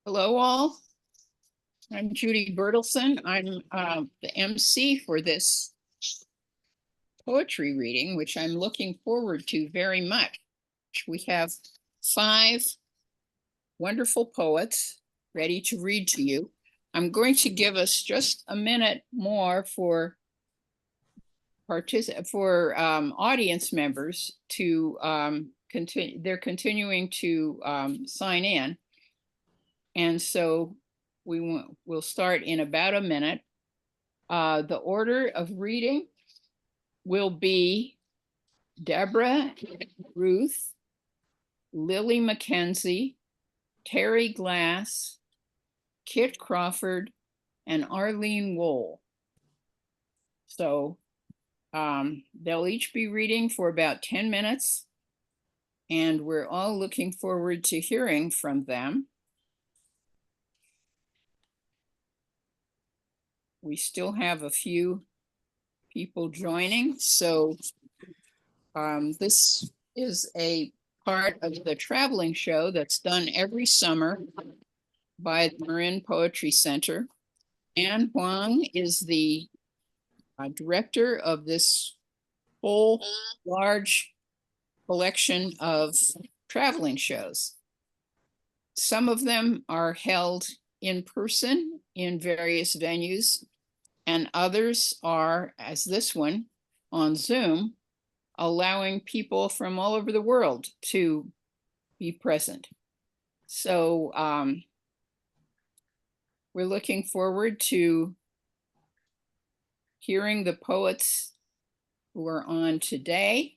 Hello all. I'm Judy Bertelsen. I'm the MC for this poetry reading, which I'm looking forward to very much. We have 5 wonderful poets ready to read to you. I'm going to give us just a minute more for audience members to continue. They're continuing to sign in. And so we'll start in about a minute. The order of reading will be Deborah, Ruth, Lily Mackenzie, Terri Glass, Kit Crawford, and Arlene Wohl. So they'll each be reading for about 10 minutes, and we're all looking forward to hearing from them. We still have a few people joining, so this is a part of the traveling show that's done every summer by the Marin Poetry Center. Anne Huang is the director of this whole large collection of traveling shows. Some of them are held in person in various venues, and others are, as this one, on Zoom, allowing people from all over the world to be present. So we're looking forward to hearing the poets who are on today.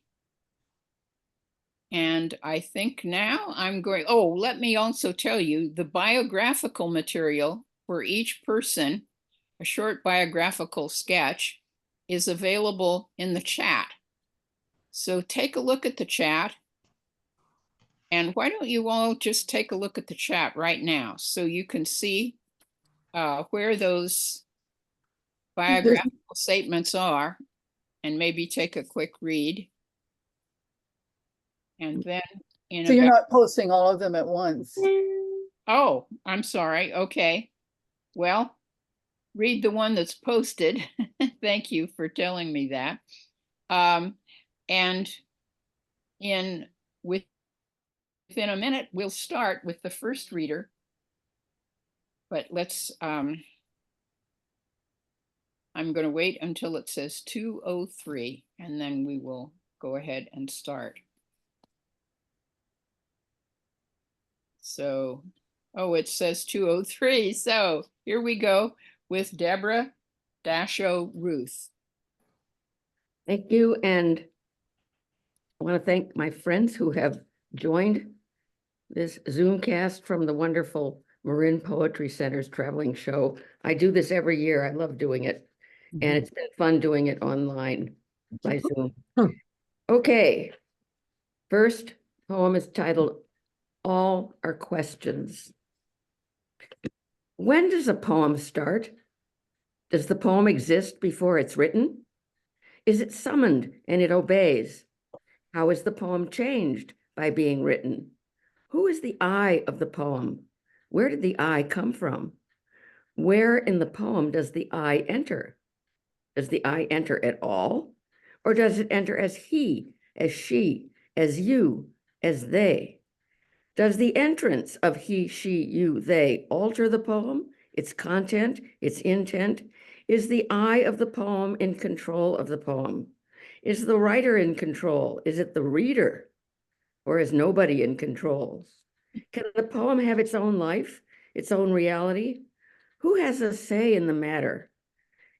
And I think now I'm going, let me also tell you the biographical material for each person, a short biographical sketch, is available in the chat. So take a look at the chat. And why don't you all just take a look at the chat right now so you can see where those biographical statements are, and maybe take a quick read. And then so you're not posting all of them at once. Oh, I'm sorry. Okay. Well, read the one that's posted. Thank you for telling me that. And within a minute, we'll start with the first reader. But let's, I'm going to wait until it says 2:03, and then we will go ahead and start. So, it says 2:03. So here we go with Deborah Ruth. Thank you. And I want to thank my friends who have joined this Zoomcast from the wonderful Marin Poetry Center's traveling show. I do this every year. I love doing it. And it's been fun doing it online by Zoom. Okay. First poem is titled All Are Questions. When does a poem start? Does the poem exist before it's written? Is it summoned and it obeys? How is the poem changed by being written? Who is the I of the poem? Where did the I come from? Where in the poem does the I enter? Does the I enter at all? Or does it enter as he, as she, as you, as they? Does the entrance of he, she, you, they alter the poem, its content, its intent? Is the I of the poem in control of the poem? Is the writer in control? Is it the reader? Or is nobody in control? Can the poem have its own life, its own reality? Who has a say in the matter?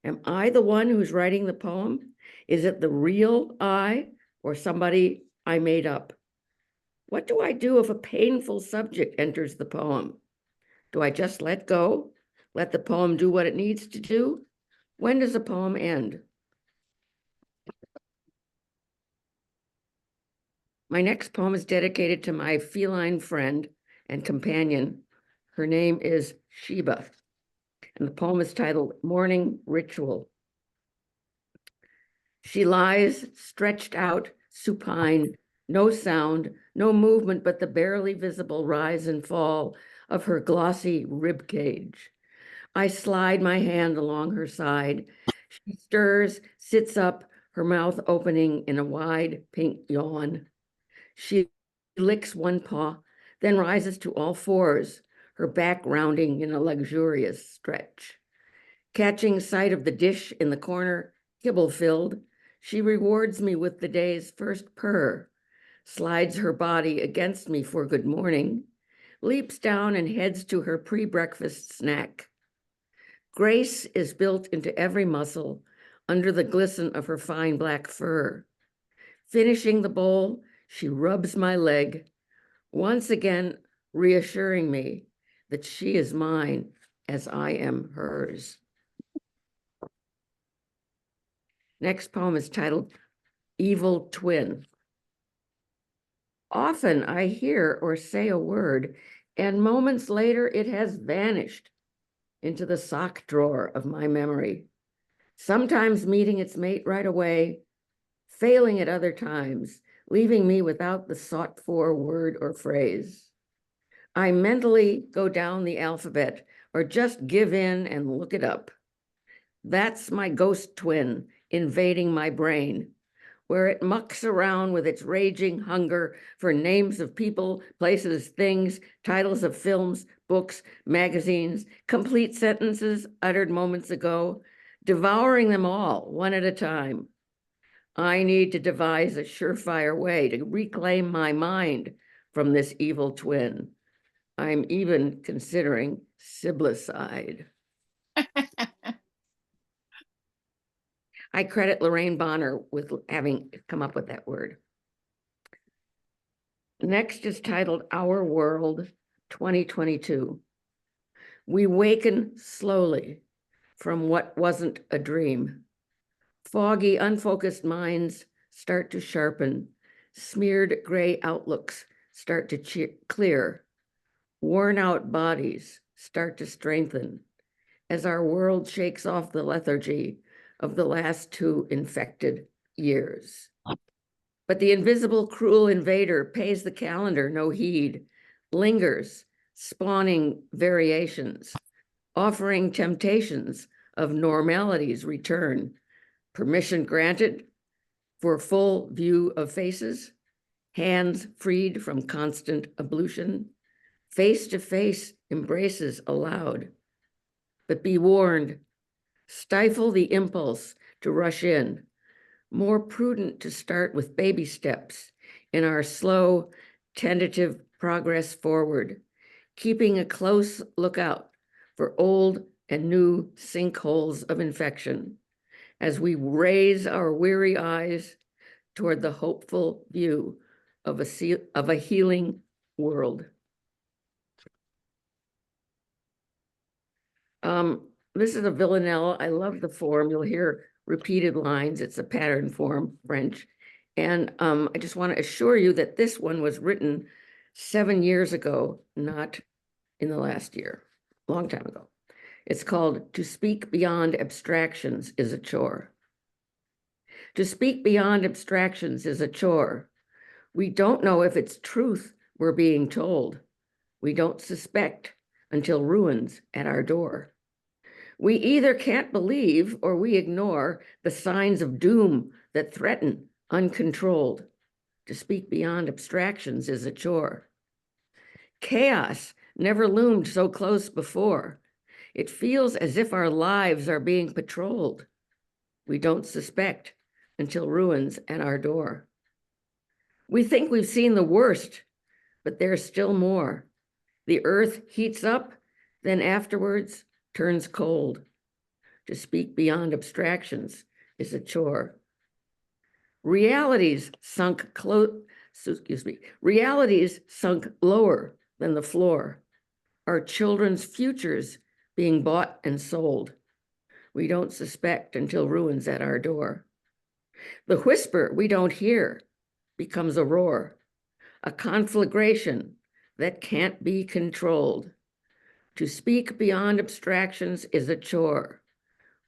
Am I the one who's writing the poem? Is it the real I or somebody I made up? What do I do if a painful subject enters the poem? Do I just let go? Let the poem do what it needs to do? When does a poem end? My next poem is dedicated to my feline friend and companion. Her name is Sheba, and the poem is titled Morning Ritual. She lies stretched out, supine, no sound, no movement but the barely visible rise and fall of her glossy rib cage. I slide my hand along her side. She stirs, sits up, her mouth opening in a wide pink yawn. She licks one paw, then rises to all fours, her back rounding in a luxurious stretch. Catching sight of the dish in the corner, kibble filled, she rewards me with the day's first purr, slides her body against me for good morning, leaps down and heads to her pre-breakfast snack. Grace is built into every muscle under the glisten of her fine black fur. Finishing the bowl, she rubs my leg, once again reassuring me that she is mine as I am hers. Next poem is titled Evil Twin. Often I hear or say a word, and moments later it has vanished into the sock drawer of my memory, sometimes meeting its mate right away, failing at other times, leaving me without the sought-for word or phrase. I mentally go down the alphabet or just give in and look it up. That's my ghost twin invading my brain, where it mucks around with its raging hunger for names of people, places, things, titles of films, books, magazines, complete sentences uttered moments ago, devouring them all one at a time. I need to devise a surefire way to reclaim my mind from this evil twin. I'm even considering siblicide. I credit Lorraine Bonner with having come up with that word. Next is titled Our World 2022. We waken slowly from what wasn't a dream. Foggy, unfocused minds start to sharpen. Smeared gray outlooks start to clear. Worn out bodies start to strengthen as our world shakes off the lethargy of the last 2 infected years. But the invisible, cruel invader pays the calendar no heed, lingers, spawning variations, offering temptations of normality's return. Permission granted for full view of faces, hands freed from constant ablution, face-to-face embraces allowed. But be warned, stifle the impulse to rush in. More prudent to start with baby steps in our slow, tentative progress forward, keeping a close lookout for old and new sinkholes of infection as we raise our weary eyes toward the hopeful view of a healing world. This is a villanelle. I love the form. You'll hear repeated lines. It's a pattern form, French. And I just want to assure you that this one was written 7 years ago, not in the last year, long time ago. It's called To Speak Beyond Abstractions is a Chore. To speak beyond abstractions is a chore. We don't know if it's truth we're being told. We don't suspect until ruin's at our door. We either can't believe or we ignore the signs of doom that threaten uncontrolled. To speak beyond abstractions is a chore. Chaos never loomed so close before. It feels as if our lives are being patrolled. We don't suspect until ruin's at our door. We think we've seen the worst, but there's still more. The earth heats up, then afterwards turns cold. To speak beyond abstractions is a chore. Realities sunk lower than the floor. Our children's futures being bought and sold. We don't suspect until ruin's at our door. The whisper we don't hear becomes a roar, a conflagration that can't be controlled. To speak beyond abstractions is a chore.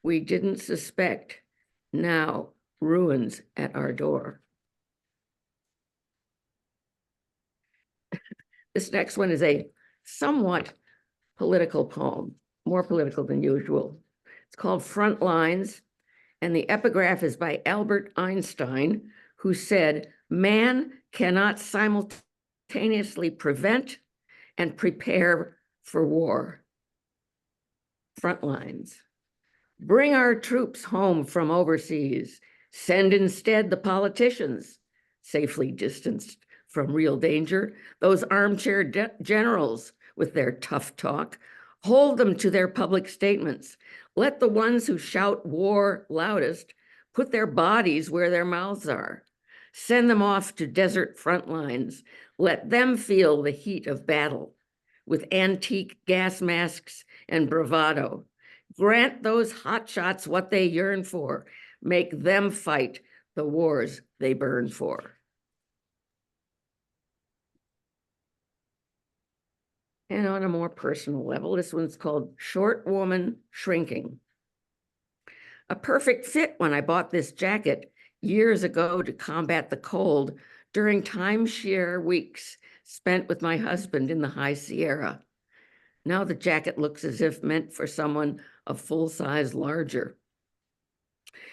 We didn't suspect, now ruins at our door. This next one is a somewhat political poem, more political than usual. It's called Front Lines, and the epigraph is by Albert Einstein, who said, "Man cannot simultaneously prevent and prepare for war." Front lines. Bring our troops home from overseas. Send instead the politicians, safely distanced from real danger, those armchair generals with their tough talk. Hold them to their public statements. Let the ones who shout war loudest put their bodies where their mouths are. Send them off to desert front lines. Let them feel the heat of battle with antique gas masks and bravado. Grant those hotshots what they yearn for. Make them fight the wars they burn for. And on a more personal level, this one's called Short Woman Shrinking. A perfect fit when I bought this jacket years ago to combat the cold during timeshare weeks spent with my husband in the high Sierra. Now the jacket looks as if meant for someone a full size larger.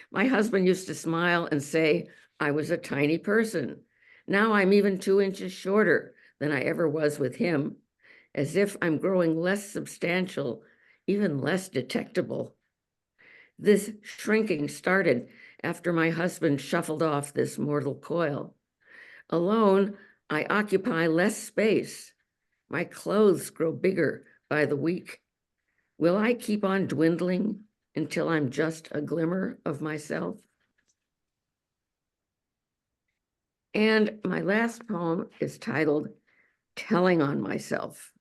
My husband used to smile and say I was a tiny person. Now I'm even 2 inches shorter than I ever was with him, as if I'm growing less substantial, even less detectable. This shrinking started after my husband shuffled off this mortal coil. Alone, I occupy less space. My clothes grow bigger by the week. Will I keep on dwindling until I'm just a glimmer of myself? And my last poem is titled Telling on Myself.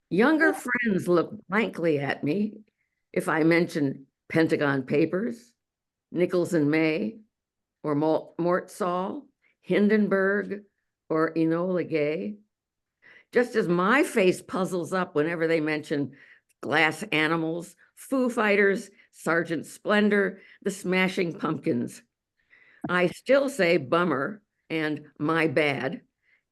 Younger friends look blankly at me if I mention Pentagon Papers, Nichols and May, or Mort Saul, Hindenburg, or Enola Gay. Just as my face puzzles up whenever they mention Glass Animals, Foo Fighters, Sergeant Splendor, the Smashing Pumpkins. I still say bummer and my bad.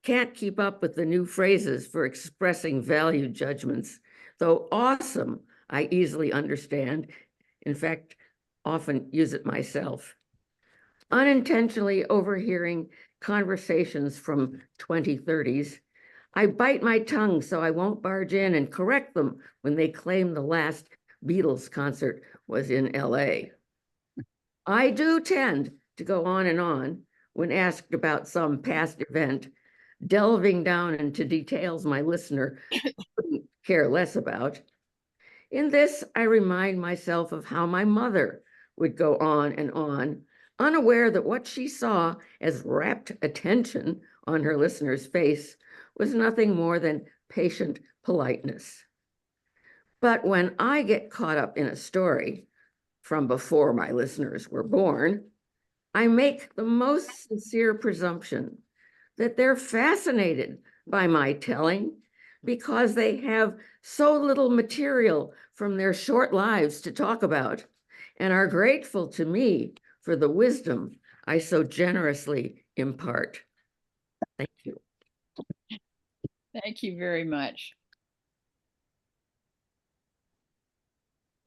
Can't keep up with the new phrases for expressing value judgments, though awesome, I easily understand. In fact, often use it myself. Unintentionally overhearing conversations from 2030s, I bite my tongue so I won't barge in and correct them when they claim the last Beatles concert was in LA. I do tend to go on and on when asked about some past event, delving down into details my listener couldn't care less about. In this, I remind myself of how my mother would go on and on, unaware that what she saw as rapt attention on her listener's face was nothing more than patient politeness. But when I get caught up in a story from before my listeners were born, I make the most sincere presumption that they're fascinated by my telling because they have so little material from their short lives to talk about and are grateful to me for the wisdom I so generously impart. Thank you. Thank you very much.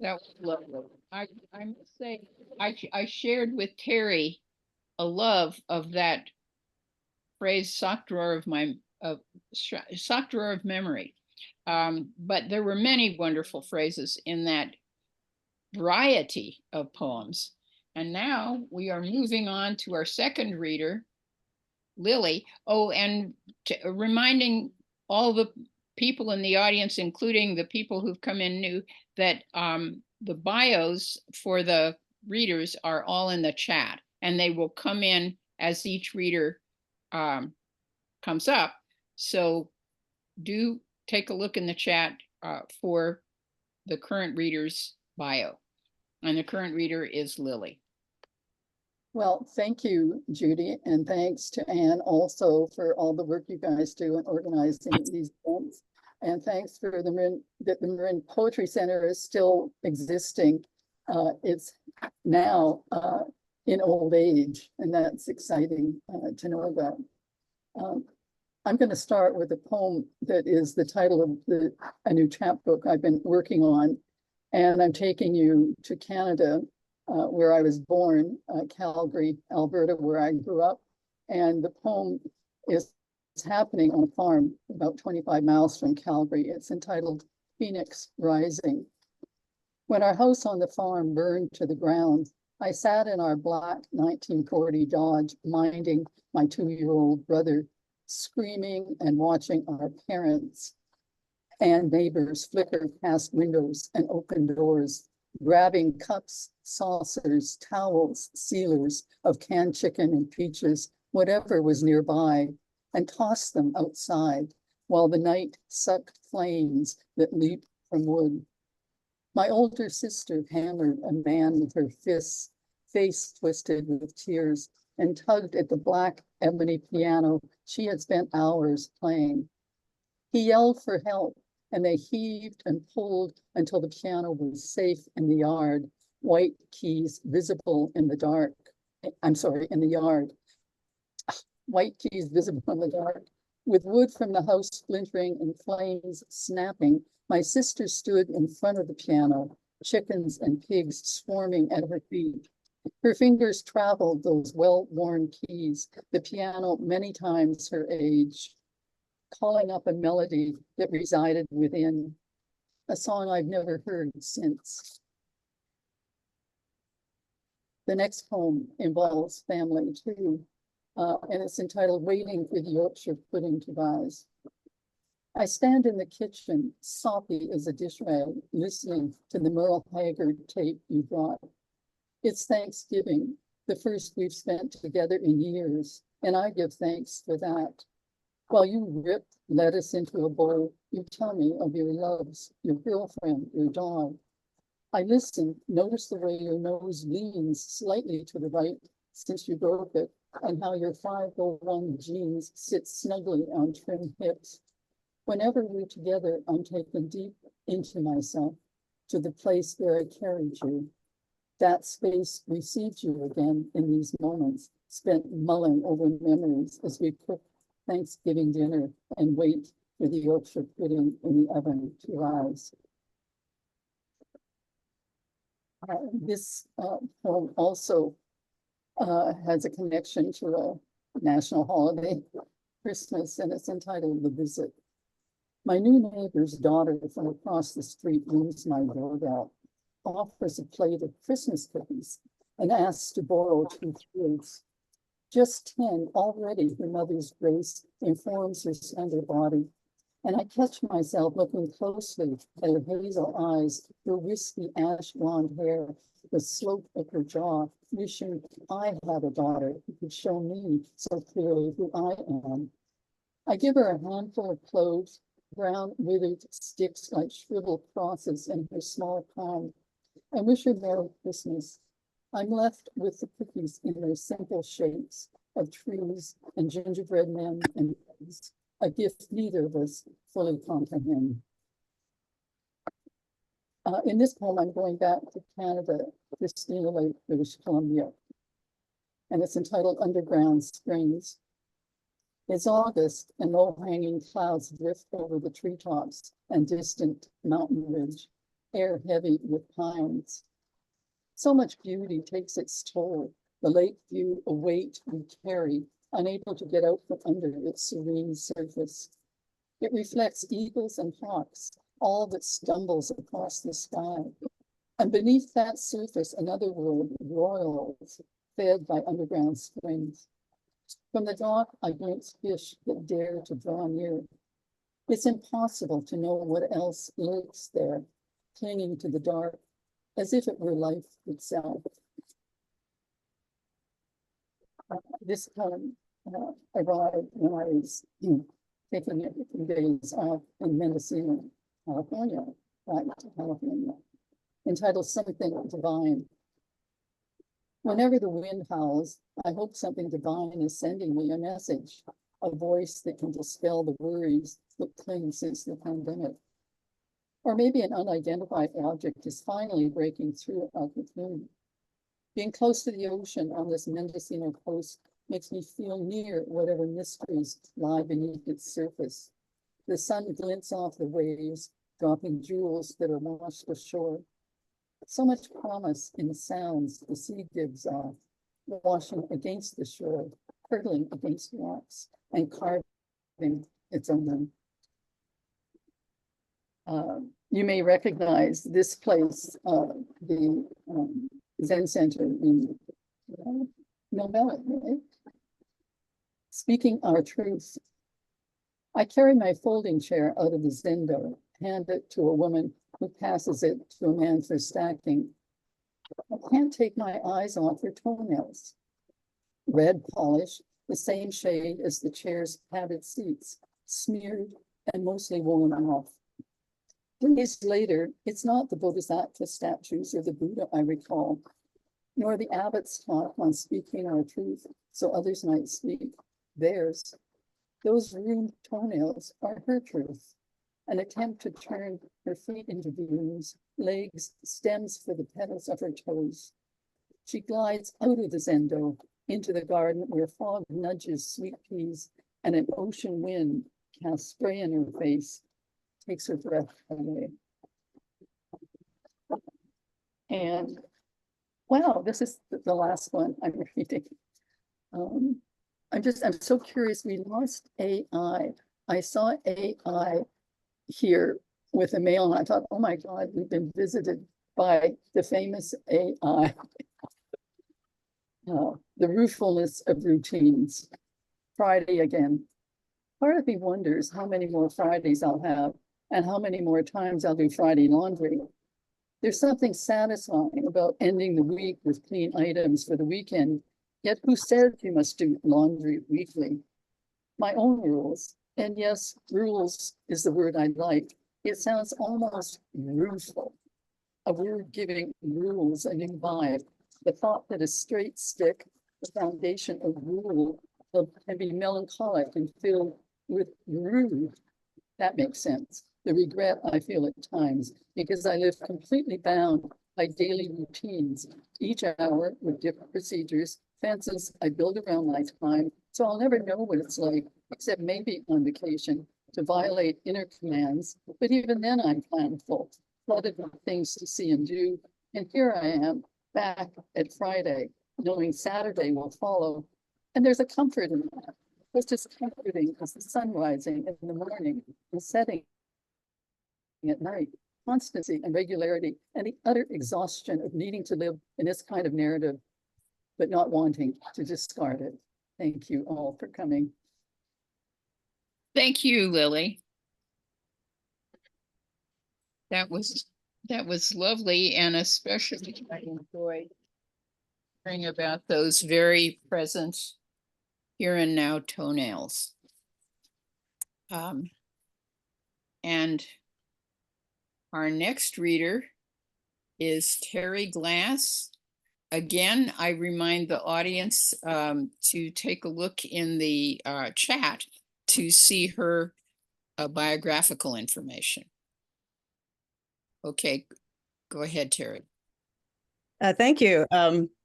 That was lovely. I must say, I shared with Terri a love of that phrase, sock drawer of memory. But there were many wonderful phrases in that variety of poems. And now we are moving on to our second reader, Lily. Oh, and reminding all the people in the audience, including the people who've come in new, that the bios for the readers are all in the chat, and they will come in as each reader comes up. So do take a look in the chat for the current reader's bio. And the current reader is Lily. Well, thank you, Judy, and thanks to Anne also for all the work you guys do in organizing these events. And thanks for that the Marin Poetry Center is still existing. It's now in old age, and that's exciting to know about. I'm going to start with a poem that is the title of a new chapbook I've been working on. And I'm taking you to Canada, where I was born, Calgary, Alberta, where I grew up. And the poem is happening on a farm about 25 miles from Calgary. It's entitled Phoenix Rising. When our house on the farm burned to the ground, I sat in our black 1940 Dodge, minding my 2-year-old brother, screaming and watching our parents and neighbors flicker past windows and open doors, grabbing cups, saucers, towels, sealers of canned chicken and peaches, whatever was nearby, and toss them outside while the night sucked flames that leaped from wood. My older sister hammered a man with her fists, face twisted with tears, and tugged at the black ebony piano she had spent hours playing. He yelled for help, and they heaved and pulled until the piano was safe in the yard, white keys visible in the dark. I'm sorry, in the yard. White keys visible in the dark. With wood from the house splintering and flames snapping, my sister stood in front of the piano, chickens and pigs swarming at her feet. Her fingers traveled those well-worn keys, the piano many times her age, calling up a melody that resided within, a song I've never heard since. The next poem involves family too, and it's entitled Waiting for the Yorkshire Pudding to Rise. I stand in the kitchen, soppy as a dish rag, listening to the Merle Haggard tape you brought. It's Thanksgiving, the first we've spent together in years, and I give thanks for that. While you rip lettuce into a bowl, you tell me of your loves, your girlfriend, your dog. I listen, notice the way your nose leans slightly to the right since you broke it, and how your 501 jeans sit snugly on trim hips. Whenever we're together, I'm taken deep into myself, to the place where I carried you. That space received you again in these moments, spent mulling over memories as we cook Thanksgiving dinner and wait for the Yorkshire pudding in the oven to rise. This poem also has a connection to a national holiday, Christmas, and it's entitled The Visit. My new neighbor's daughter from across the street rings my doorbell, offers a plate of Christmas cookies, and asks to borrow 2 kids. Just 10 already, her mother's grace informs her slender body, and I catch myself looking closely at her hazel eyes, her wispy ash blonde hair, the slope of her jaw, wishing I had a daughter who could show me so clearly who I am. I give her a handful of cloves, brown withered sticks like shriveled crosses in her small palm, and wish her Merry Christmas. I'm left with the cookies in their simple shapes of trees and gingerbread men and eggs, a gift neither of us fully comprehend. In this poem, I'm going back to Canada, Christina Lake, British Columbia, and it's entitled Underground Springs. It's August, and low-hanging clouds drift over the treetops and distant mountain ridge, air heavy with pines. So much beauty takes its toll, the lake view a weight we carry, unable to get out from under its serene surface. It reflects eagles and hawks, all that stumbles across the sky. And beneath that surface, another world, royals, fed by underground springs. From the dock, I glimpse fish that dare to draw near. It's impossible to know what else lurks there, clinging to the dark, as if it were life itself. This poem arrived when I was taking a few days off in Mendocino, California, back to California, entitled Something Divine. Whenever the wind howls, I hope something divine is sending me a message, a voice that can dispel the worries that cling since the pandemic. Or maybe an unidentified object is finally breaking through our cocoon. Being close to the ocean on this Mendocino coast makes me feel near whatever mysteries lie beneath its surface. The sun glints off the waves, dropping jewels that are washed ashore. So much promise in the sounds the sea gives off, washing against the shore, hurtling against rocks, and carving its own. You may recognize this place, the Zen Center in Novella, right? Speaking our truth. I carry my folding chair out of the Zendo, hand it to a woman who passes it to a man for stacking. I can't take my eyes off her toenails. Red polish, the same shade as the chair's padded seats, smeared and mostly worn off. Days later, it's not the Bodhisattva statues or the Buddha I recall, nor the abbot's talk on speaking our truth so others might speak theirs. Those ruined toenails are her truth, an attempt to turn her feet into blooms, legs, stems for the petals of her toes. She glides out of the Zendo into the garden where fog nudges sweet peas and an ocean wind casts spray in her face, takes her breath away. And wow, this is the last one I'm reading. I'm so curious. We lost AI. I saw AI here with a mail, and I thought, oh my God, we've been visited by the famous AI. The ruefulness of routines. Friday again. Part of me wonders how many more Fridays I'll have and how many more times I'll do Friday laundry. There's something satisfying about ending the week with clean items for the weekend. Yet who said you must do laundry weekly? My own rules. And yes, rules is the word I like. It sounds almost rueful. A word giving rules a new vibe. The thought that a straight stick, the foundation of rule, can be melancholic and filled with rude. That makes sense. The regret I feel at times because I live completely bound by daily routines, each hour with different procedures, fences I build around my time, so I'll never know what it's like, except maybe on vacation, to violate inner commands. But even then I'm planful, flooded with things to see and do. And here I am, back at Friday, knowing Saturday will follow. And there's a comfort in that. It's just comforting as the sun rising in the morning and setting at night. Constancy and regularity and the utter exhaustion of needing to live in this kind of narrative, but not wanting to discard it. Thank you all for coming. Thank you, Lily. That was lovely, and especially I enjoyed hearing about those very present here and now toenails. And our next reader is Terri Glass. Again, I remind the audience to take a look in the chat to see her biographical information. Okay, go ahead, Terri. Thank you.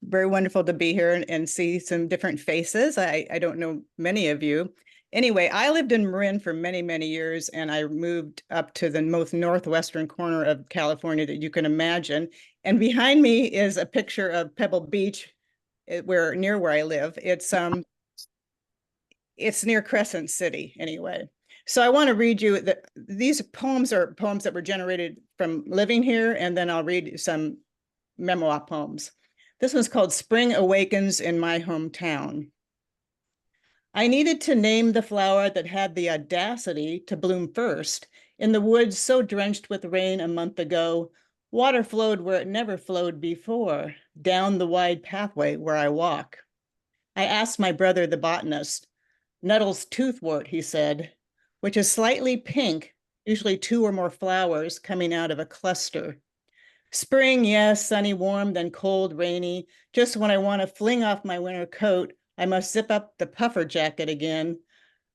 Very wonderful to be here and see some different faces. I don't know many of you. Anyway, I lived in Marin for many, many years, and I moved up to the most northwestern corner of California that you can imagine. And behind me is a picture of Pebble Beach, near where I live. It's near Crescent City, anyway. So I want to read you that these poems are poems that were generated from living here, and then I'll read some memoir poems. This one's called Spring Awakens in My Hometown. I needed to name the flower that had the audacity to bloom first. In the woods so drenched with rain a month ago, water flowed where it never flowed before, down the wide pathway where I walk. I asked my brother, the botanist, Nuttall's toothwort, he said, which is slightly pink, usually 2 or more flowers coming out of a cluster. Spring, yes, sunny, warm, then cold, rainy. Just when I want to fling off my winter coat, I must zip up the puffer jacket again.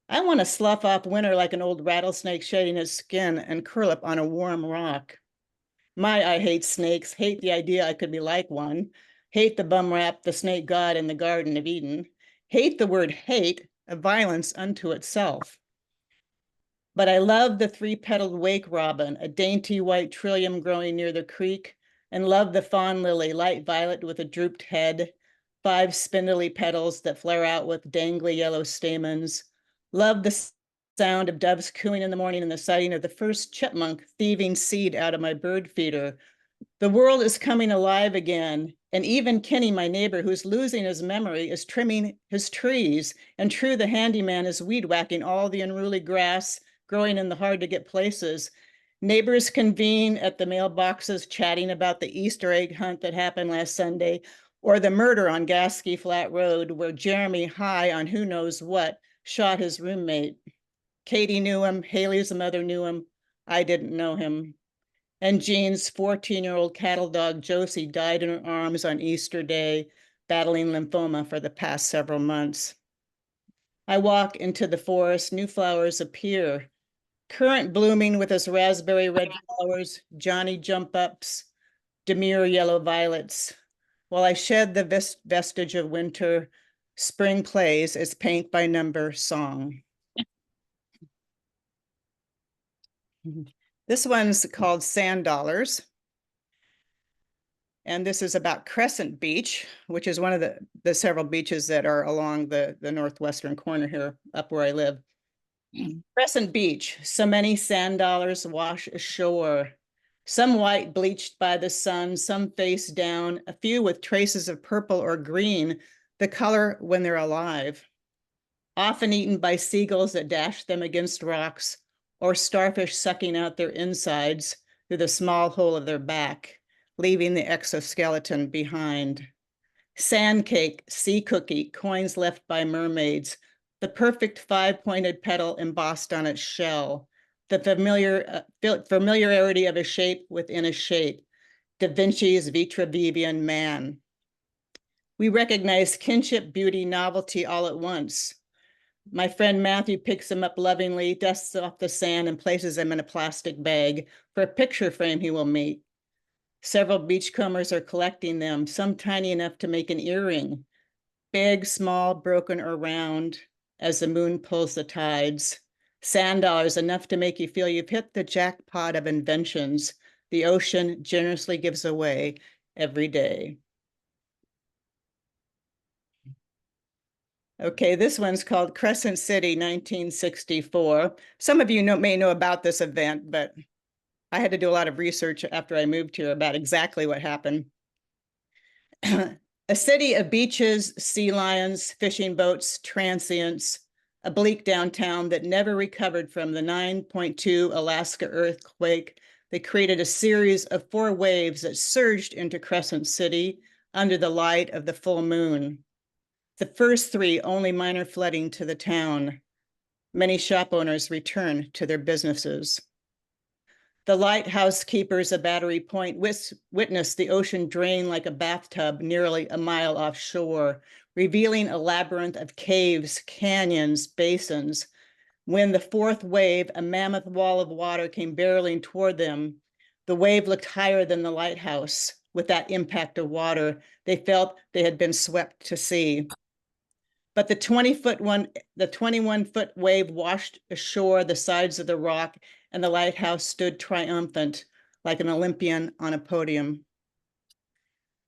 I want to slough off winter like an old rattlesnake shedding its skin and curl up on a warm rock. I hate snakes, hate the idea I could be like one, hate the bum rap, the snake god in the Garden of Eden, hate the word hate, a violence unto itself. But I love the three-petaled wake robin, a dainty white trillium growing near the creek, and love the fawn lily, light violet with a drooped head, 5 spindly petals that flare out with dangly yellow stamens. Love the sound of doves cooing in the morning and the sighting of the first chipmunk thieving seed out of my bird feeder. The world is coming alive again, and even Kenny, my neighbor, who's losing his memory, is trimming his trees, and True, the handyman, is weed whacking all the unruly grass growing in the hard-to-get places. Neighbors convene at the mailboxes chatting about the Easter egg hunt that happened last Sunday, or the murder on Gasky Flat Road, where Jeremy, high on who knows what, shot his roommate. Katie knew him, Haley's mother knew him, I didn't know him. And Jean's 14-year-old cattle dog, Josie, died in her arms on Easter Day, battling lymphoma for the past several months. I walk into the forest, new flowers appear. Currant blooming with its raspberry red flowers, Johnny jump ups, demure yellow violets. While I shed the vestige of winter, spring plays its paint by number song. This one's called Sand Dollars. And this is about Crescent Beach, which is one of the several beaches that are along the northwestern corner here, up where I live. Crescent Beach, so many sand dollars wash ashore. Some white bleached by the sun, some face down, a few with traces of purple or green, the color when they're alive. Often eaten by seagulls that dash them against rocks, or starfish sucking out their insides through the small hole of their back, leaving the exoskeleton behind. Sand cake, sea cookie, coins left by mermaids, the perfect 5-pointed petal embossed on its shell, the familiarity of a shape within a shape, Da Vinci's Vitruvian man. We recognize kinship, beauty, novelty all at once. My friend Matthew picks them up lovingly, dusts off the sand, and places them in a plastic bag for a picture frame he will make. Several beachcombers are collecting them, some tiny enough to make an earring, big, small, broken, or round, as the moon pulls the tides. Sand dollars enough to make you feel you've hit the jackpot of inventions the ocean generously gives away every day. Okay, this one's called Crescent City, 1964. Some of you may know about this event, but I had to do a lot of research after I moved here about exactly what happened. A city of beaches, sea lions, fishing boats, transients, a bleak downtown that never recovered from the 9.2 Alaska earthquake that created a series of 4 waves that surged into Crescent City under the light of the full moon. The first 3 only minor flooding to the town. Many shop owners returned to their businesses. The lighthouse keepers of Battery Point witnessed the ocean drain like a bathtub nearly a mile offshore, revealing a labyrinth of caves, canyons, basins. When the 4th wave, a mammoth wall of water, came barreling toward them, the wave looked higher than the lighthouse. With that impact of water, they felt they had been swept to sea. But the 21-foot wave washed ashore the sides of the rock, and the lighthouse stood triumphant, like an Olympian on a podium.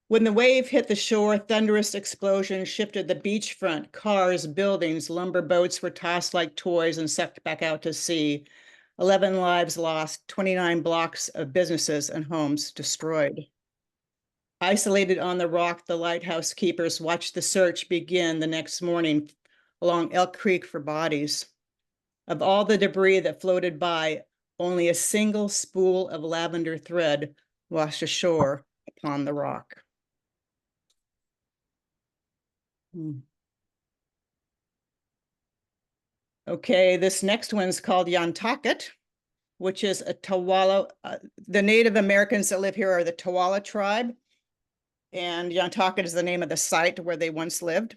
When the wave hit the shore, thunderous explosions shifted the beachfront. Cars, buildings, lumber boats were tossed like toys and sucked back out to sea. 11 lives lost, 29 blocks of businesses and homes destroyed. Isolated on the rock, the lighthouse keepers watched the search begin the next morning along Elk Creek for bodies. Of all the debris that floated by, only a single spool of lavender thread washed ashore upon the rock. Okay, this next one's called Yantakit, which is a Tawala. The Native Americans that live here are the Tawala tribe, and Yantakit is the name of the site where they once lived.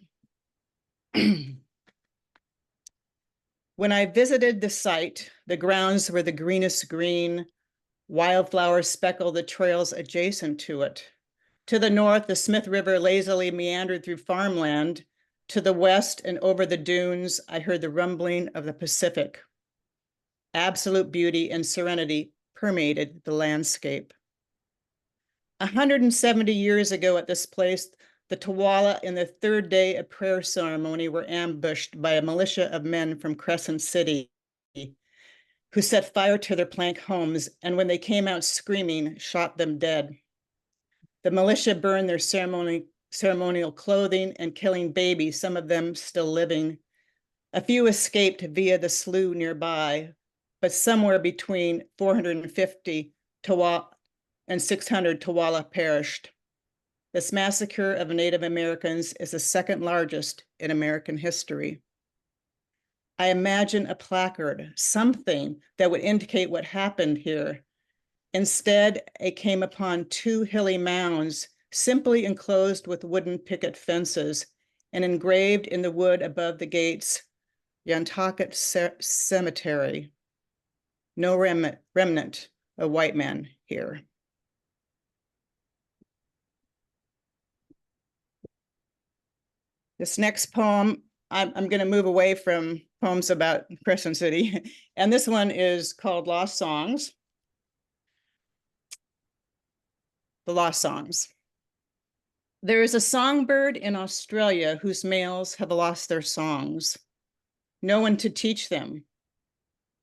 When I visited the site, the grounds were the greenest green. Wildflowers speckle the trails adjacent to it. To the north, the Smith River lazily meandered through farmland. To the west and over the dunes, I heard the rumbling of the Pacific. Absolute beauty and serenity permeated the landscape. 170 years ago at this place, the Tawala in the third day of prayer ceremony were ambushed by a militia of men from Crescent City who set fire to their plank homes, and when they came out screaming, shot them dead. The militia burned their ceremonial clothing and killing babies, some of them still living. A few escaped via the slough nearby, but somewhere between 450 and 600 Tawala perished. This massacre of Native Americans is the second largest in American history. I imagine a placard, something that would indicate what happened here. Instead, I came upon two hilly mounds, simply enclosed with wooden picket fences, and engraved in the wood above the gates, Yantaket Cemetery. No remnant of white man here. This next poem, I'm going to move away from poems about Crescent City, and this one is called Lost Songs. The Lost Songs. There is a songbird in Australia whose males have lost their songs. No one to teach them.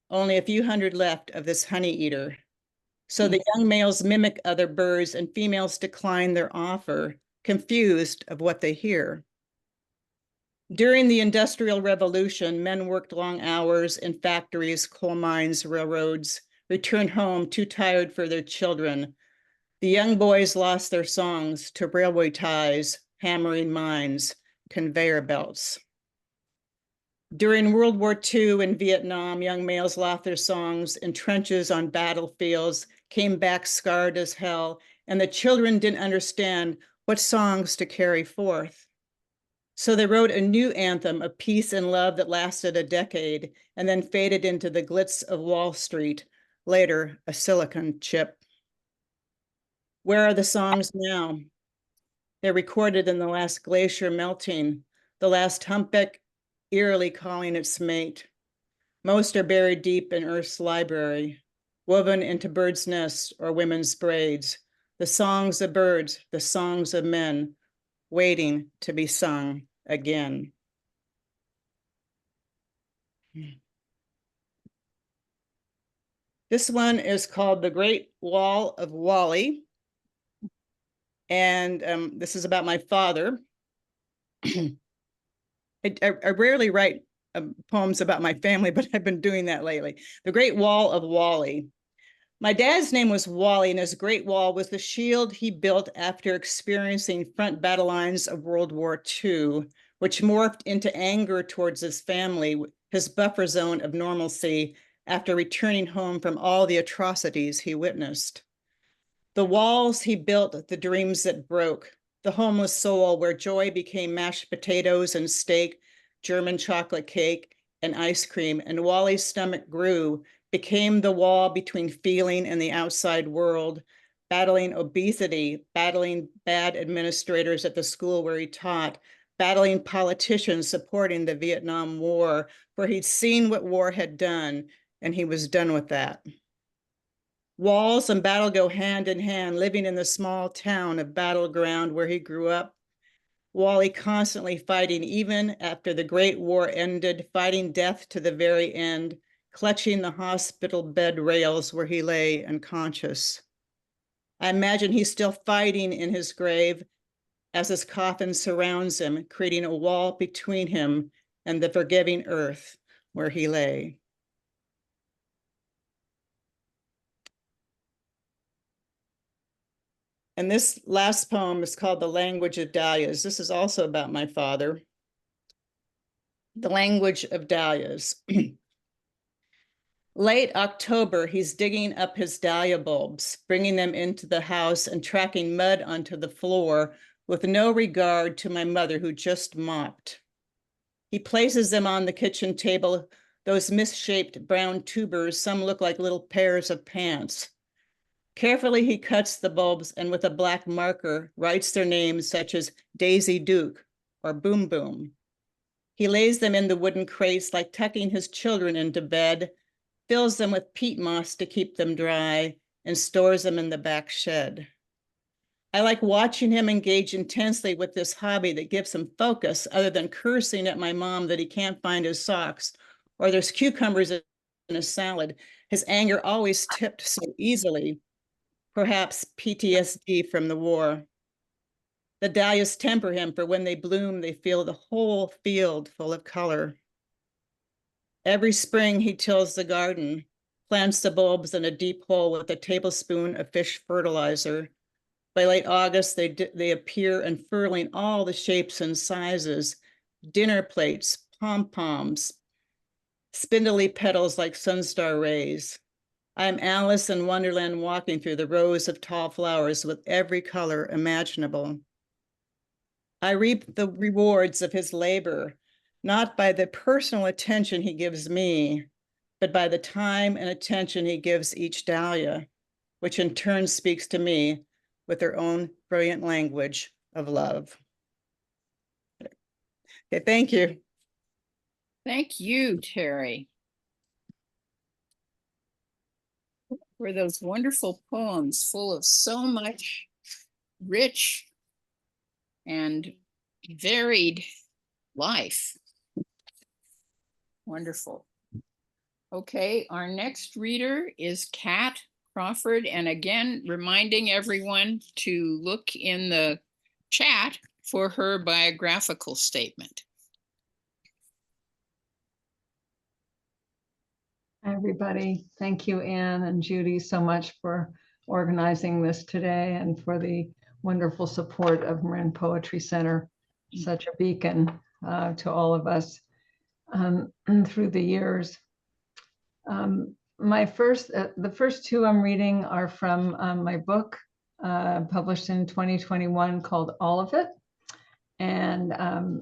Only a few hundred left of this honey eater. So the young males mimic other birds and females decline their offer, confused of what they hear. During the Industrial Revolution, men worked long hours in factories, coal mines, railroads, returned home too tired for their children. The young boys lost their songs to railway ties, hammering mines, conveyor belts. During World War II in Vietnam, young males lost their songs in trenches on battlefields, came back scarred as hell, and the children didn't understand what songs to carry forth. So they wrote a new anthem of peace and love that lasted a decade and then faded into the glitz of Wall Street, later a silicon chip. Where are the songs now? They're recorded in the last glacier melting, the last humpback eerily calling its mate. Most are buried deep in Earth's library, woven into birds' nests or women's braids, the songs of birds, the songs of men, waiting to be sung again. This one is called The Great Wall of Wally. And this is about my father. I rarely write poems about my family, but I've been doing that lately. The Great Wall of Wally. My dad's name was Wally, and his Great Wall was the shield he built after experiencing front battle lines of World War II, which morphed into anger towards his family, his buffer zone of normalcy after returning home from all the atrocities he witnessed. The walls he built, the dreams that broke, the homeless soul where joy became mashed potatoes and steak, German chocolate cake, and ice cream, and Wally's stomach grew, became the wall between feeling and the outside world, battling obesity, battling bad administrators at the school where he taught, battling politicians supporting the Vietnam War, where he'd seen what war had done, and he was done with that. Walls and battle go hand in hand, living in the small town of Battleground where he grew up. Wally constantly fighting, even after the Great War ended, fighting death to the very end, clutching the hospital bed rails where he lay unconscious. I imagine he's still fighting in his grave as his coffin surrounds him, creating a wall between him and the forgiving earth where he lay. And this last poem is called The Language of Dahlias. This is also about my father. The Language of Dahlias. Late October, he's digging up his dahlia bulbs, bringing them into the house and tracking mud onto the floor with no regard to my mother who just mopped. He places them on the kitchen table, those misshaped brown tubers, some look like little pairs of pants. Carefully, he cuts the bulbs and with a black marker writes their names such as Daisy Duke or Boom Boom. He lays them in the wooden crates like tucking his children into bed, fills them with peat moss to keep them dry, and stores them in the back shed. I like watching him engage intensely with this hobby that gives him focus other than cursing at my mom that he can't find his socks or there's cucumbers in his salad. His anger always tipped so easily, perhaps PTSD from the war. The dahlias temper him, for when they bloom, they fill the whole field full of color. Every spring he tills the garden, plants the bulbs in a deep hole with a tablespoon of fish fertilizer. By late August, they appear unfurling all the shapes and sizes, dinner plates, pom-poms, spindly petals like sunstar rays. I'm Alice in Wonderland walking through the rows of tall flowers with every color imaginable. I reap the rewards of his labor, not by the personal attention he gives me, but by the time and attention he gives each dahlia, which in turn speaks to me with their own brilliant language of love. Okay, thank you. Thank you, Terri, for those wonderful poems full of so much rich and varied life. Wonderful. Okay, our next reader is Kat Crawford, and again, reminding everyone to look in the chat for her biographical statement. Hi, everybody. Thank you, Anne and Judy, so much for organizing this today and for the wonderful support of Marin Poetry Center, such a beacon to all of us through the years. The first two I'm reading are from my book published in 2021 called All of It. And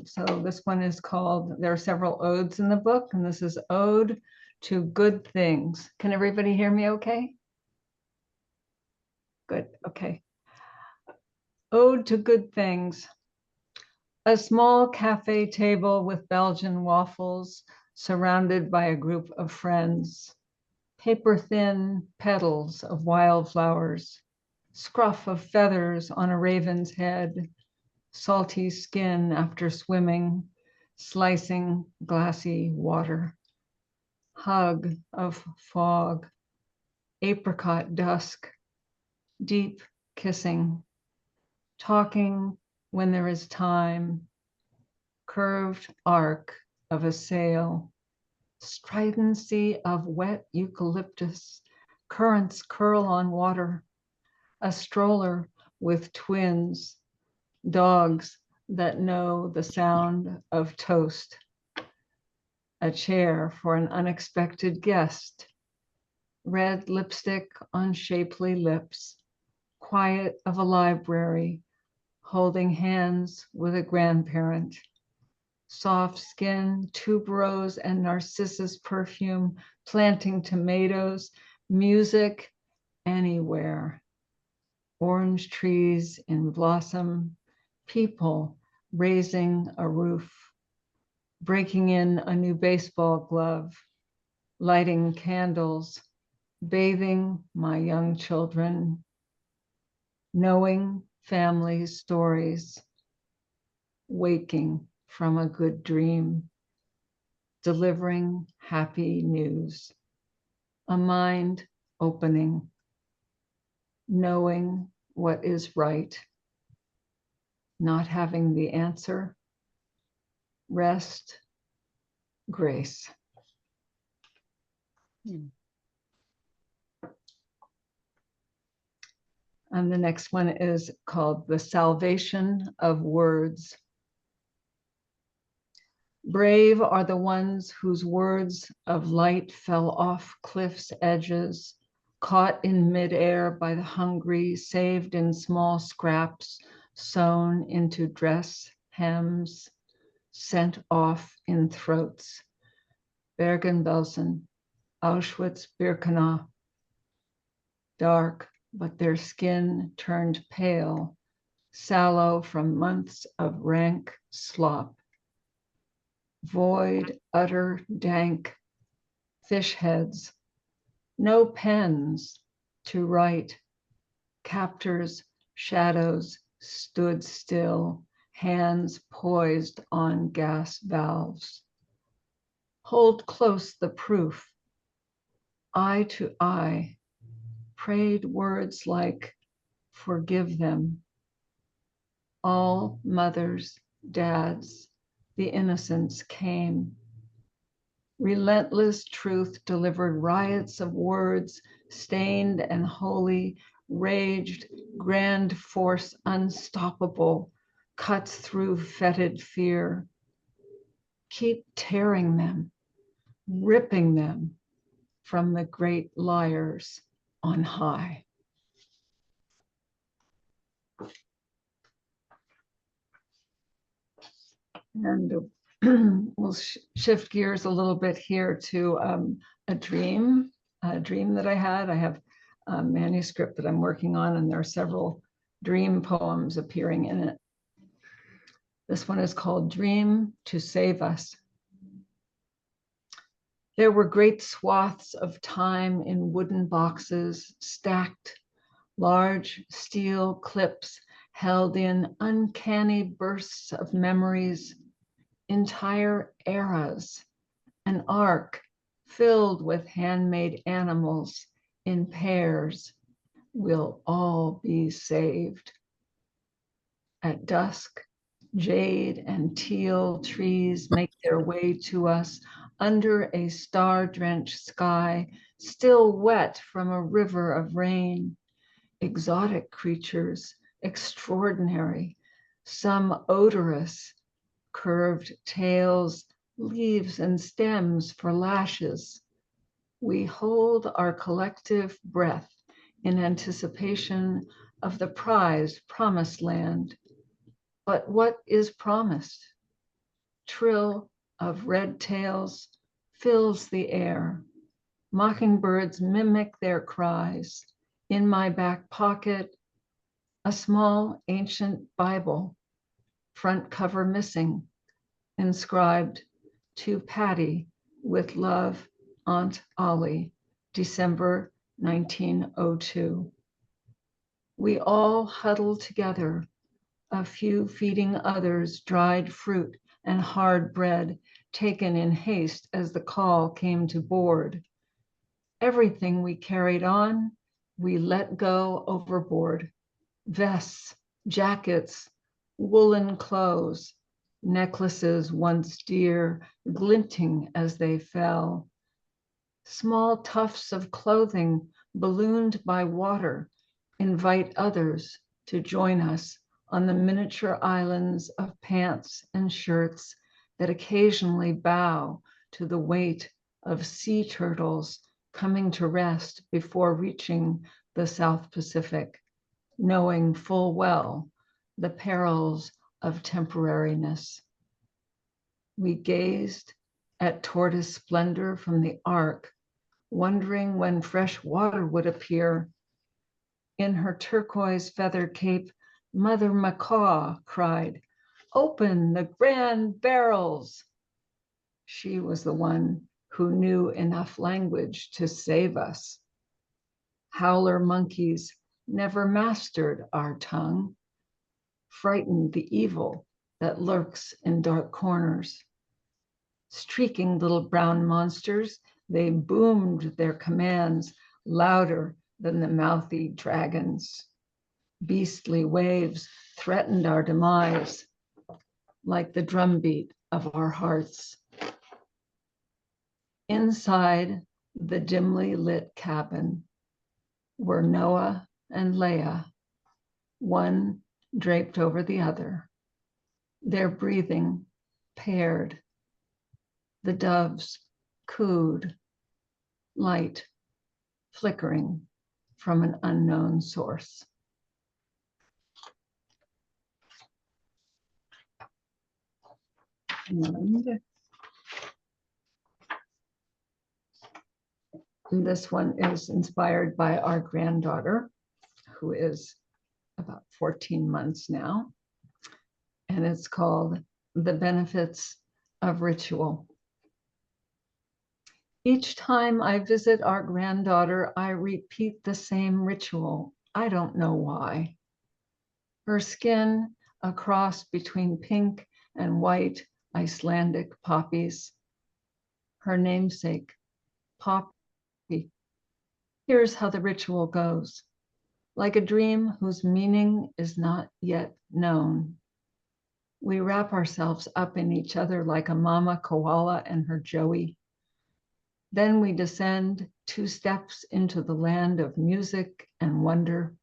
so this one is called, there are several odes in the book, and this is Ode to Good Things. Can everybody hear me okay? Good, okay. Ode to Good Things. A small cafe table with Belgian waffles, surrounded by a group of friends. Paper-thin petals of wildflowers, scruff of feathers on a raven's head, salty skin after swimming, slicing glassy water. Hug of fog, apricot dusk, deep kissing, talking when there is time, curved arc of a sail, stridency of wet eucalyptus, currents curl on water, a stroller with twins, dogs that know the sound of toast, a chair for an unexpected guest, red lipstick on shapely lips, quiet of a library, holding hands with a grandparent, soft skin, tuberose and narcissus perfume, planting tomatoes, music anywhere, orange trees in blossom, people raising a roof, breaking in a new baseball glove, lighting candles, bathing my young children, knowing family stories, waking from a good dream, delivering happy news, a mind opening, knowing what is right, not having the answer, rest, grace. And the next one is called The Salvation of Words. Brave are the ones whose words of light fell off cliff's edges, caught in midair by the hungry, saved in small scraps, sewn into dress hems, sent off in throats. Bergen-Belsen, Auschwitz-Birkenau. Dark, but their skin turned pale, sallow from months of rank slop. void, utter, dank, fish heads, no pens to write, captors, shadows stood still, hands poised on gas valves. Hold close the proof, eye to eye, prayed words like, forgive them. All mothers, dads, the innocents came. Relentless truth delivered riots of words, stained and holy, raged, grand force unstoppable, cuts through fetid fear. Keep tearing them, ripping them from the great liars on high. And we'll shift gears a little bit here to a dream that I had. I have a manuscript that I'm working on, and there are several dream poems appearing in it. This one is called Dream to Save Us. There were great swaths of time in wooden boxes, stacked, large steel clips held in uncanny bursts of memories, entire eras, an ark filled with handmade animals in pairs. Will all be saved. At dusk, jade and teal trees make their way to us under a star-drenched sky, still wet from a river of rain. Exotic creatures, extraordinary, some odorous, curved tails, leaves and stems for lashes. We hold our collective breath in anticipation of the prized promised land. But what is promised? Trill of red tails fills the air. Mockingbirds mimic their cries. In my back pocket, a small ancient Bible, front cover missing, inscribed to Patty with love, Aunt Ollie, December 1902. We all huddle together, a few feeding others dried fruit and hard bread taken in haste as the call came to board. Everything we carried on, we let go overboard. Vests, jackets, woolen clothes, necklaces once dear, glinting as they fell. Small tufts of clothing ballooned by water invite others to join us on the miniature islands of pants and shirts that occasionally bow to the weight of sea turtles coming to rest before reaching the South Pacific, knowing full well the perils of temporariness. We gazed at tortoise splendor from the ark, wondering when fresh water would appear. In her turquoise feather cape, Mother Macaw cried, "Open the grand barrels." She was the one who knew enough language to save us. Howler monkeys never mastered our tongue, frightened the evil that lurks in dark corners. Streaking little brown monsters, they boomed their commands louder than the mouthy dragons. Beastly waves threatened our demise, like the drumbeat of our hearts. Inside the dimly lit cabin were Noah and Leah, one draped over the other, their breathing paired. The doves cooed, light flickering from an unknown source. And this one is inspired by our granddaughter, who is about 14 months now. And it's called The Benefits of ritual. Each time I visit our granddaughter, I repeat the same ritual. I don't know why. Her skin, a cross between pink and white Icelandic poppies. Her namesake, Poppy. Here's how the ritual goes. Like a dream whose meaning is not yet known. We wrap ourselves up in each other like a mama koala and her joey. Then we descend 2 steps into the land of music and wonder.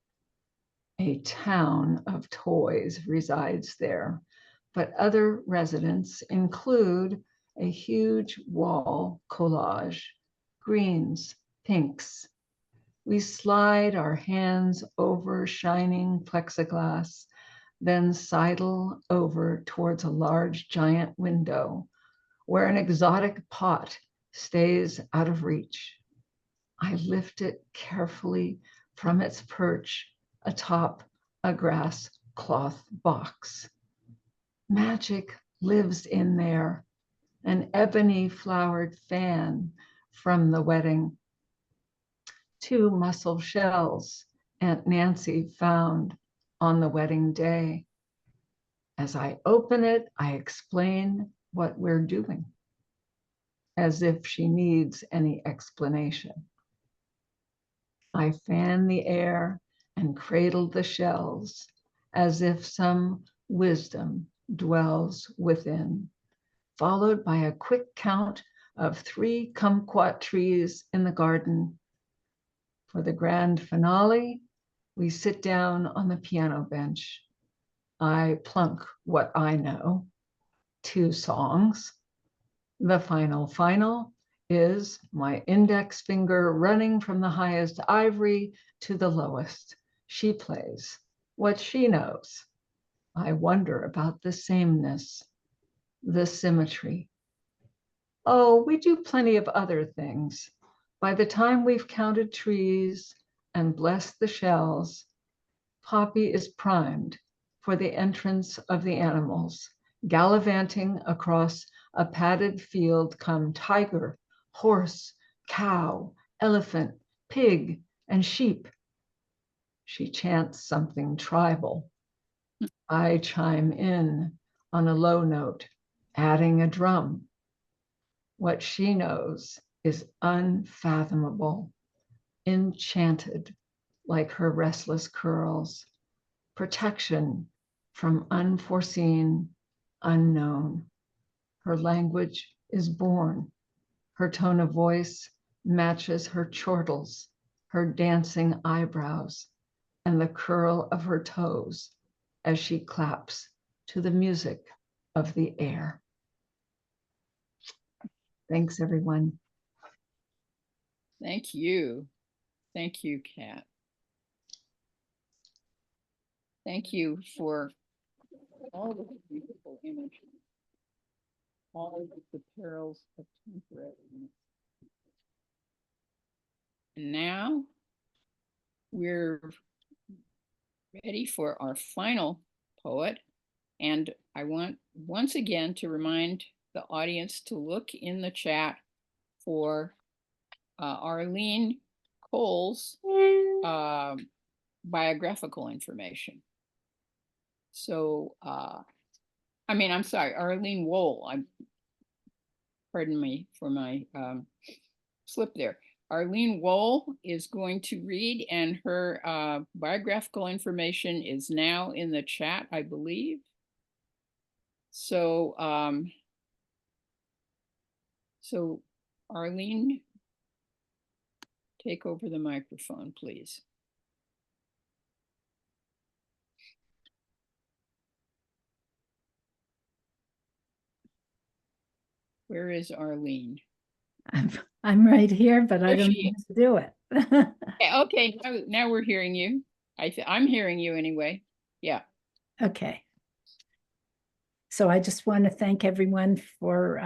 A town of toys resides there, but other residents include a huge wall collage, greens, pinks. We slide our hands over shining plexiglass, then sidle over towards a large giant window where an exotic pot stays out of reach. I lift it carefully from its perch atop a grass cloth box. Magic lives in there, an ebony flowered fan from the wedding. 2 mussel shells Aunt Nancy found on the wedding day. As I open it, I explain what we're doing, as if she needs any explanation. I fan the air and cradle the shells, as if some wisdom dwells within, followed by a quick count of 3 kumquat trees in the garden. For the grand finale, we sit down on the piano bench. I plunk what I know, 2 songs. The final is my index finger running from the highest ivory to the lowest. She plays what she knows. I wonder about the sameness, the symmetry. Oh, we do plenty of other things. By the time we've counted trees and blessed the shells, Poppy is primed for the entrance of the animals, gallivanting across a padded field come tiger, horse, cow, elephant, pig, and sheep. She chants something tribal. I chime in on a low note, adding a drum. What she knows is unfathomable, enchanted like her restless curls, protection from unforeseen, unknown. Her language is born. Her tone of voice matches her chortles, her dancing eyebrows, and the curl of her toes as she claps to the music of the air. Thanks, everyone. Thank you. Thank you, Kat. Thank you for all the beautiful images, all of the perils of temporariness. And now we're ready for our final poet. And I want once again to remind the audience to look in the chat for Arlene Cole's biographical information. So, I'm sorry, Arlene Wohl. Pardon me for my slip there. Arlene Wohl is going to read, and her biographical information is now in the chat, I believe. So, so Arlene, take over the microphone, please. Where is Arlene? I'm right here, but I There don't she know how to do it. Okay, now we're hearing you. I'm hearing you anyway. Yeah. Okay. So I just want to thank everyone for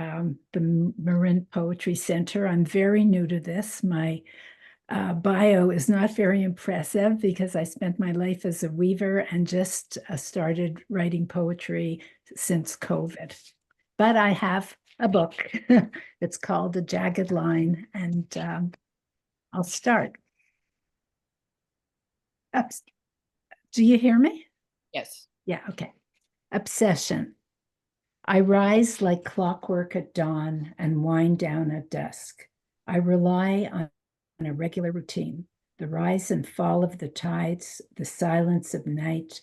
the Marin Poetry Center. I'm very new to this. My bio is not very impressive because I spent my life as a weaver and just started writing poetry since COVID. But I have a book. It's called A Jagged Line, and I'll start. Do you hear me? Yes. Yeah, okay. Obsession. I rise like clockwork at dawn and wind down at dusk. I rely on a regular routine, the rise and fall of the tides, the silence of night,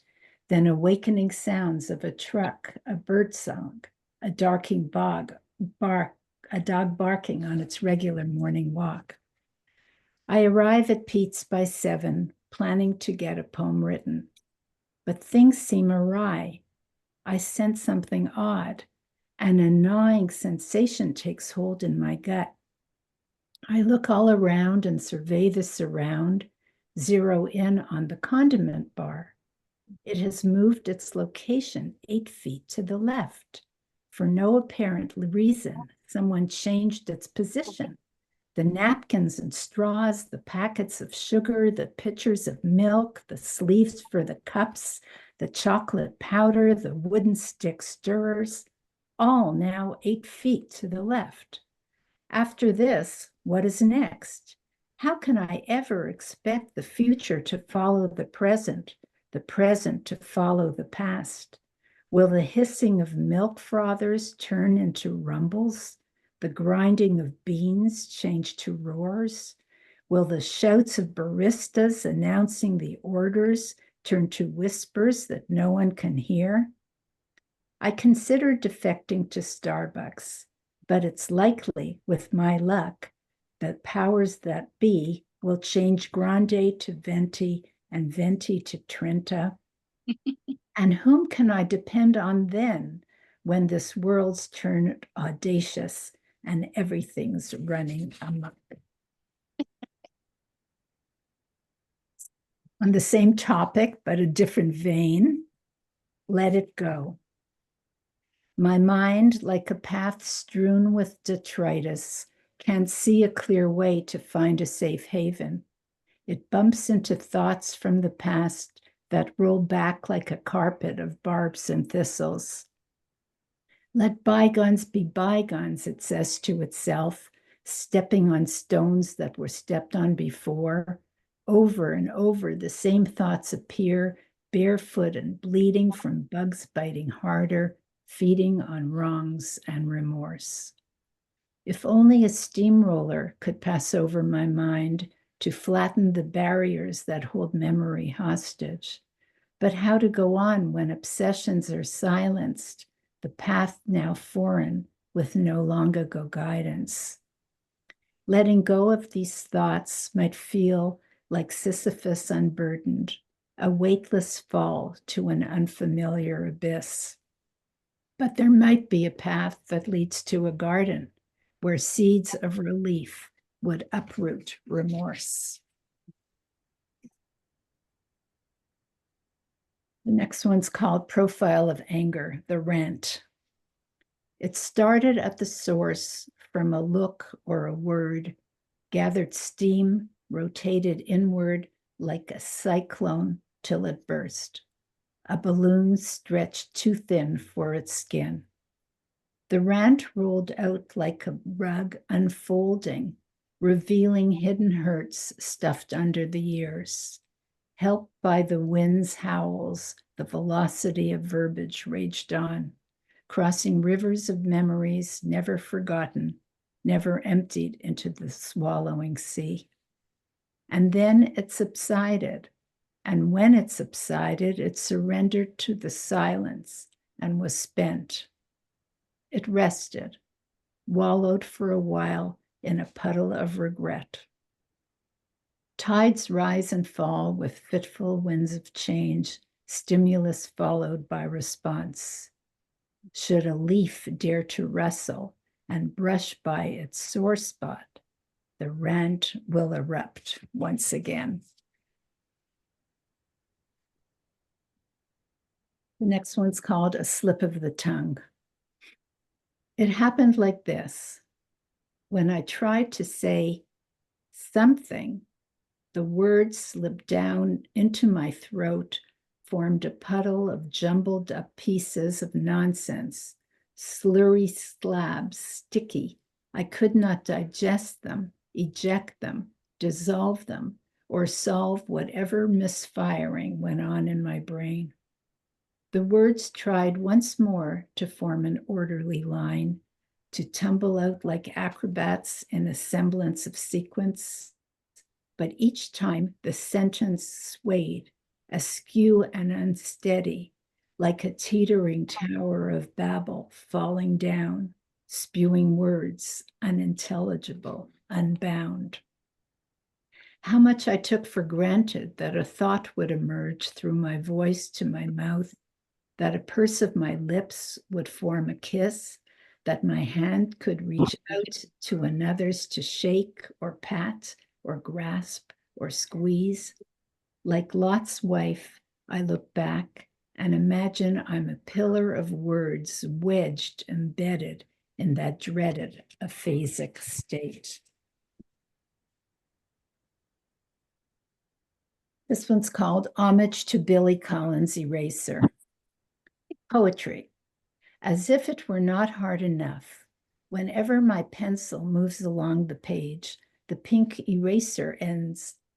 then awakening sounds of a truck, a bird song, a darking a dog barking on its regular morning walk. I arrive at Pete's by 7, planning to get a poem written. But things seem awry. I sense something odd, and a gnawing sensation takes hold in my gut. I look all around and survey the surround, zero in on the condiment bar. It has moved its location 8 feet to the left. For no apparent reason, someone changed its position. The napkins and straws, the packets of sugar, the pitchers of milk, the sleeves for the cups, the chocolate powder, the wooden stick stirrers, all now 8 feet to the left. After this, what is next? How can I ever expect the future to follow the present to follow the past? Will the hissing of milk frothers turn into rumbles? The grinding of beans change to roars? Will the shouts of baristas announcing the orders turn to whispers that no one can hear? I consider defecting to Starbucks, but it's likely, with my luck, that powers that be will change grande to venti and venti to trenta. And whom can I depend on then when this world's turned audacious and everything's running amok? On the same topic, but a different vein, let it go. My mind, like a path strewn with detritus, can't see a clear way to find a safe haven. It bumps into thoughts from the past that roll back like a carpet of barbs and thistles. Let bygones be bygones, it says to itself, stepping on stones that were stepped on before. Over and over, the same thoughts appear, barefoot and bleeding from bugs biting harder, feeding on wrongs and remorse. If only a steamroller could pass over my mind to flatten the barriers that hold memory hostage. But how to go on when obsessions are silenced, the path now foreign with no long ago guidance? Letting go of these thoughts might feel like Sisyphus unburdened, a weightless fall to an unfamiliar abyss. But there might be a path that leads to a garden where seeds of relief would uproot remorse. The next one's called Profile of Anger, the Rant. It started at the source from a look or a word, gathered steam, rotated inward like a cyclone till it burst. A balloon stretched too thin for its skin. The rant rolled out like a rug unfolding, revealing hidden hurts stuffed under the years. Helped by the wind's howls, the velocity of verbiage raged on, crossing rivers of memories never forgotten, never emptied into the swallowing sea. And then it subsided. And when it subsided, it surrendered to the silence and was spent. It rested, wallowed for a while in a puddle of regret. Tides rise and fall with fitful winds of change, stimulus followed by response. Should a leaf dare to rustle and brush by its sore spot, the rant will erupt once again. The next one's called A Slip of the Tongue. It happened like this. When I tried to say something, the words slipped down into my throat, formed a puddle of jumbled up pieces of nonsense, slurry slabs, sticky. I could not digest them, eject them, dissolve them, or solve whatever misfiring went on in my brain. The words tried once more to form an orderly line, to tumble out like acrobats in a semblance of sequence, but each time the sentence swayed, askew and unsteady, like a teetering tower of Babel falling down, spewing words unintelligible, unbound. How much I took for granted that a thought would emerge through my voice to my mouth, that a purse of my lips would form a kiss, that my hand could reach out to another's to shake or pat or grasp or squeeze. Like Lot's wife, I look back and imagine I'm a pillar of words wedged, embedded in that dreaded aphasic state. This one's called Homage to Billy Collins' Eraser. Poetry. As if it were not hard enough, whenever my pencil moves along the page, the pink eraser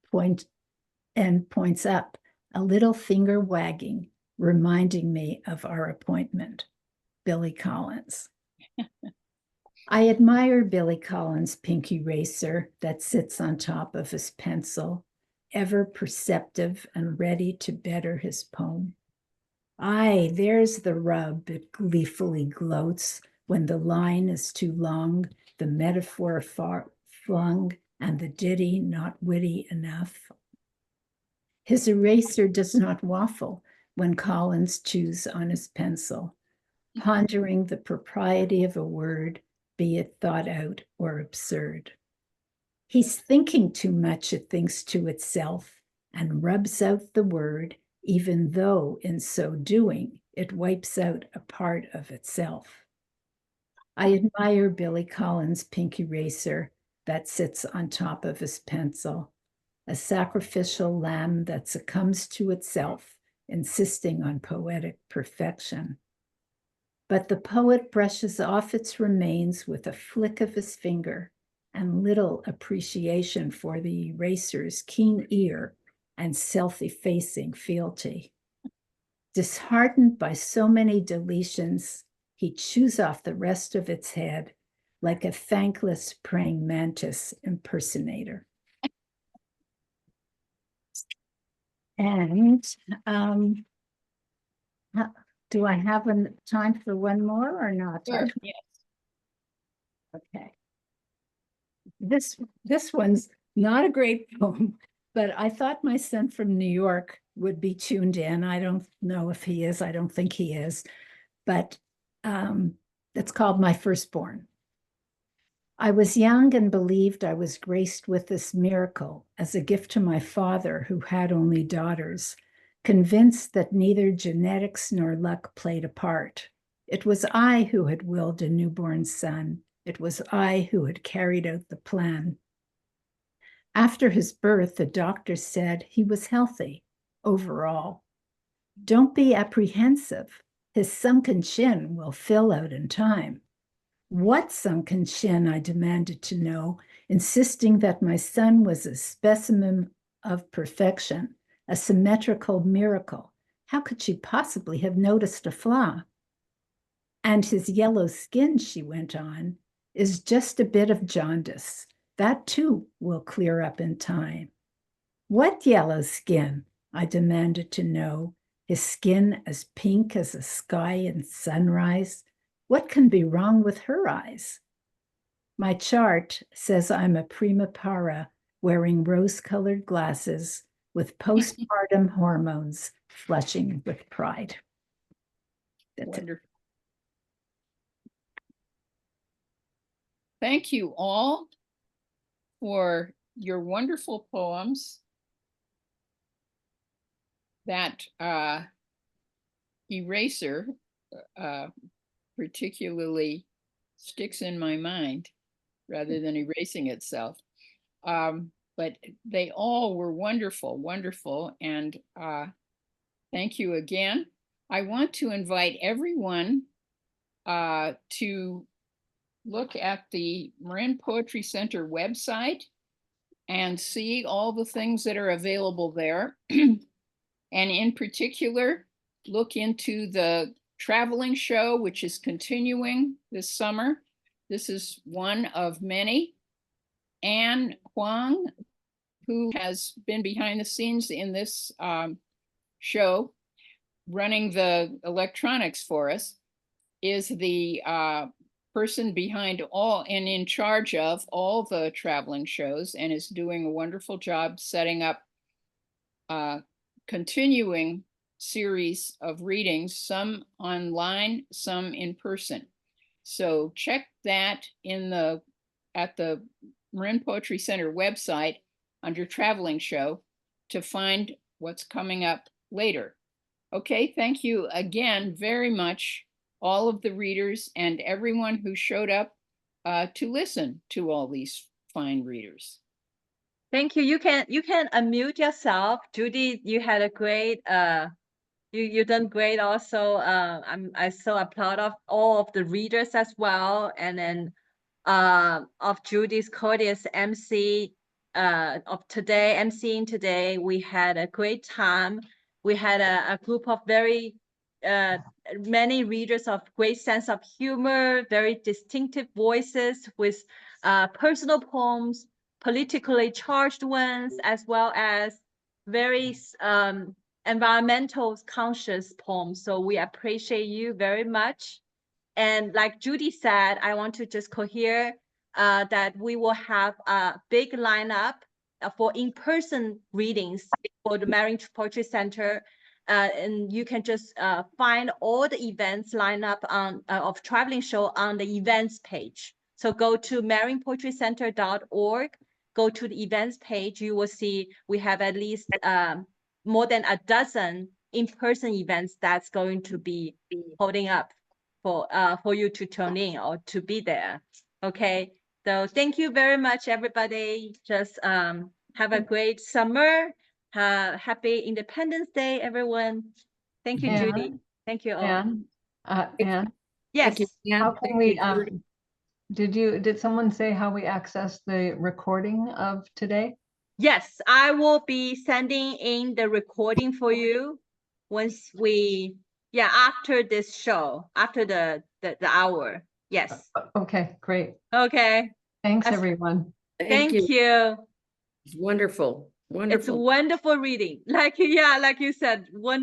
points up, a little finger wagging, reminding me of our appointment. Billy Collins. I admire Billy Collins' pink eraser that sits on top of his pencil, ever perceptive and ready to better his poem. Aye, there's the rub, it gleefully gloats when the line is too long, the metaphor far flung, and the ditty not witty enough. His eraser does not waffle when Collins chews on his pencil, pondering the propriety of a word, be it thought out or absurd. He's thinking too much, it thinks to itself, and rubs out the word, even though in so doing, it wipes out a part of itself. I admire Billy Collins' pink eraser that sits on top of his pencil, a sacrificial lamb that succumbs to itself, insisting on poetic perfection. But the poet brushes off its remains with a flick of his finger and little appreciation for the eraser's keen ear and self-effacing fealty. Disheartened by so many deletions, he chews off the rest of its head like a thankless praying mantis impersonator. And do I have time for one more or not? Sure, yes. Okay. This one's not a great poem, but I thought my son from New York would be tuned in. I don't know if he is. I don't think he is, but it's called My Firstborn. I was young and believed I was graced with this miracle as a gift to my father, who had only daughters, convinced that neither genetics nor luck played a part. It was I who had willed a newborn son. It was I who had carried out the plan. After his birth, the doctor said he was healthy overall. Don't be apprehensive. His sunken chin will fill out in time. What sunken chin? I demanded to know, insisting that my son was a specimen of perfection, a symmetrical miracle. How could she possibly have noticed a flaw? And his yellow skin, she went on, is just a bit of jaundice. That too will clear up in time. What yellow skin? I demanded to know, his skin as pink as a sky in sunrise. What can be wrong with her eyes? My chart says I'm a prima para wearing rose-colored glasses with postpartum hormones flushing with pride. That's it. Wonderful. Thank you all for your wonderful poems. That eraser particularly sticks in my mind rather than erasing itself. But they all were wonderful, wonderful. And thank you again. I want to invite everyone to look at the Marin Poetry Center website and see all the things that are available there. And in particular, look into the traveling show, which is continuing this summer. This is one of many. Anne Huang, who has been behind the scenes in this show, running the electronics for us, is the person behind all and in charge of all the traveling shows, and is doing a wonderful job setting up continuing series of readings, some online, some in person. So check that at the Marin Poetry Center website under traveling show to find what's coming up later. Okay, thank you again very much, all of the readers and everyone who showed up to listen to all these fine readers. Thank you. You can unmute yourself. Judy, you had a great you done great also. I so applaud of all of the readers as well. And then of Judy's courteous MC of today, emceeing today. We had a great time. We had a group of very many readers of great sense of humor, very distinctive voices with personal poems, politically charged ones, as well as very environmental conscious poems. So we appreciate you very much. And like Judy said, I want to just cohere that we will have a big lineup for in-person readings for the Marin Poetry Center. And you can just find all the events lineup on of traveling show on the events page. So go to marinpoetrycenter.org, go to the events page. You will see we have at least more than a dozen in-person events that's going to be holding up for you to tune in or to be there. Okay, so thank you very much, everybody. Just have a great summer. Happy Independence Day, everyone. Thank you, Judy. Anne, Thank you all. Anne, Yes. Thank you, Anne. how can we, did someone say how we access the recording of today? Yes, I will be sending in the recording for you once we, after this show, after the hour. Yes. Okay, great. Okay. Thanks, That's- everyone. Thank you. It's wonderful. It's wonderful reading. Like you said, wonderful.